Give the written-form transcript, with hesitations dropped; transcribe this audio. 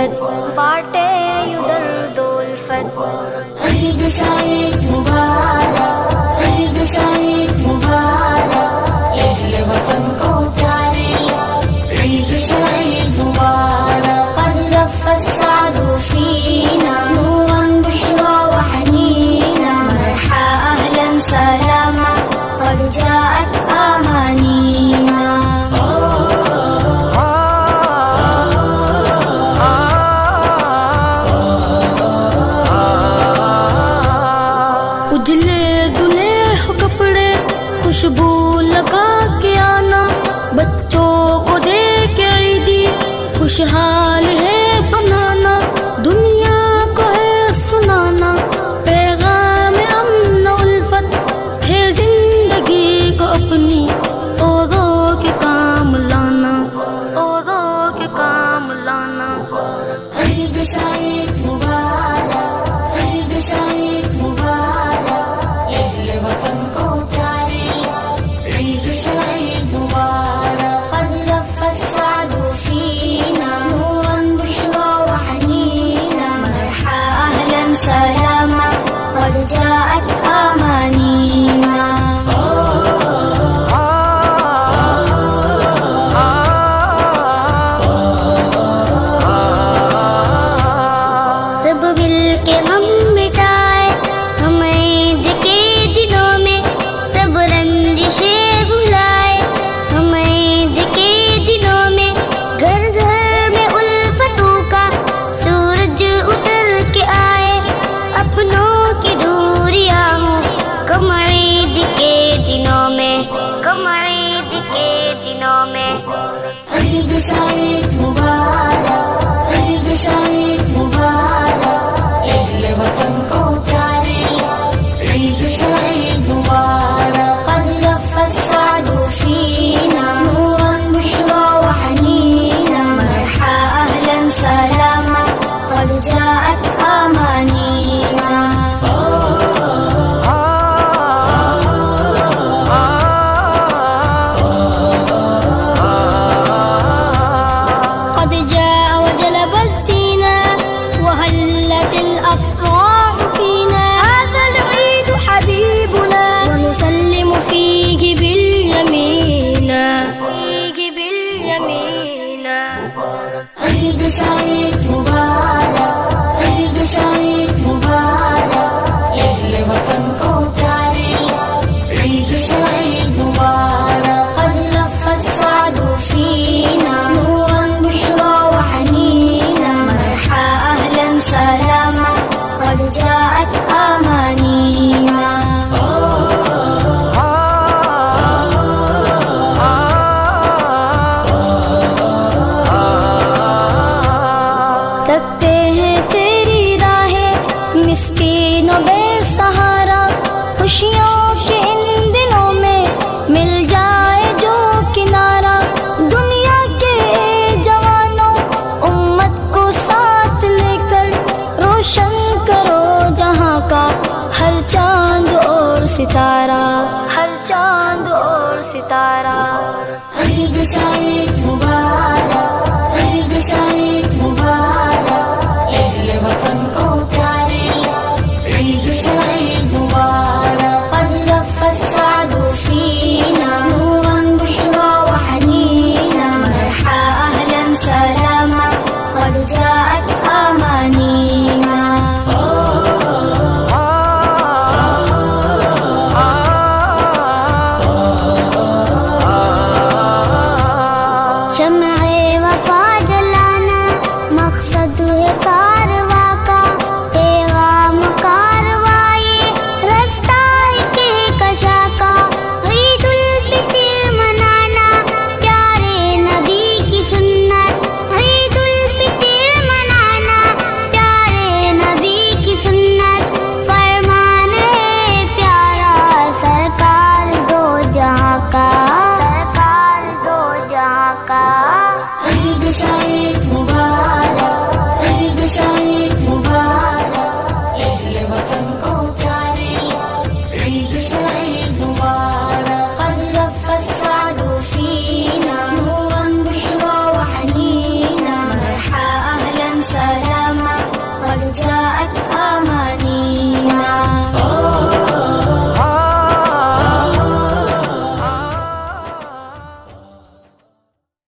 الفت، بانٹے یوں درد و الفت. عید سعید مبارک، عید سعید مبارک، اہل وطن کو پیاری عید سعید مبارک. قد لف السعد فينا نورا بشرى وحنينا، مرحى أهلا سلاما قد جاءت أمانينا. اجلے دلے ہو کپڑے خوشبو لگا کے آنا، بچوں کو دے کے عیدی خوشحال ہے بنانا، دنیا کو ہے سنانا پیغام امن و الفت، ہے زندگی کو اپنی اوزوں کے کام لانا، اوزوں کے کام لانا. عید سعید مبارک، عید سعید مبارک، اہل وطن کو پیاری عید سعید مبارک. قد لف السعد فينا نورا بشرى وحنينا، مرحى أهلا سلاما قد جاءت أمانينا. سب مل کے ہم مٹائے ہم عید کے دنوں میں، سب رنجشیں بھلائے ہم عید کے دنوں میں، گھر گھر میں الفتوں کا سورج اتر کے آئے، اپنوں کی دوریاں ہوں کم عید کے دنوں میں، کم عید کے دنوں میں. عید سعید مبارک، عید سعید مبارک، اہل وطن کو پیاری عید سعید مبارک. قد لف السعد فينا نورا بشرى وحنينا، مرحى أهلا سلاما قد جاءت أمانينا. قد جاء وجلب الزينة وهلت الأفراح فينا، هذا العيد حبيبنا ونسلم فيه باليمين، فيه باليمين. عید سعید مبارک، عید سعید مبارک، اہل وطن کو پیاری عید سعید مبارک. قد لف السعد فينا نورا بشرى وحنينا، مرحى أهلا سلاما قد جاءت أمانينا. تکتے ہیں تیری راہیں مسکین و بے سہارا، خوشیوں کے ان دنوں میں مل جائے جو کنارہ، دنیا کے جوانوں امت کو ساتھ لے کر روشن کرو جہاں کا ہر چاند اور ستارہ، ہر چاند اور ستارہ. عید سعید مبارک، عید سعید مبارک، اہل وطن کو پیاری عید سعید مبارک. قد لف السعد فينا نورا بشرى وحنينا، مرحى أهلا سلاما قد جاءت أمانينا. شمع وفا جلانا مقصد ہے کارواں کا، پیغام کاروائی رستہ ہے کہکشا کا، عید الفطر منانا پیارے نبی کی سنت، عید الفطر منانا پیارے نبی کی سنت، فرمان ہے پیارا سرکار دو جہاں کا، سرکار دو جہاں کا. عید سعید مبارک، عید سعید مبارک، اہل وطن کو پیاری عید سعید مبارک.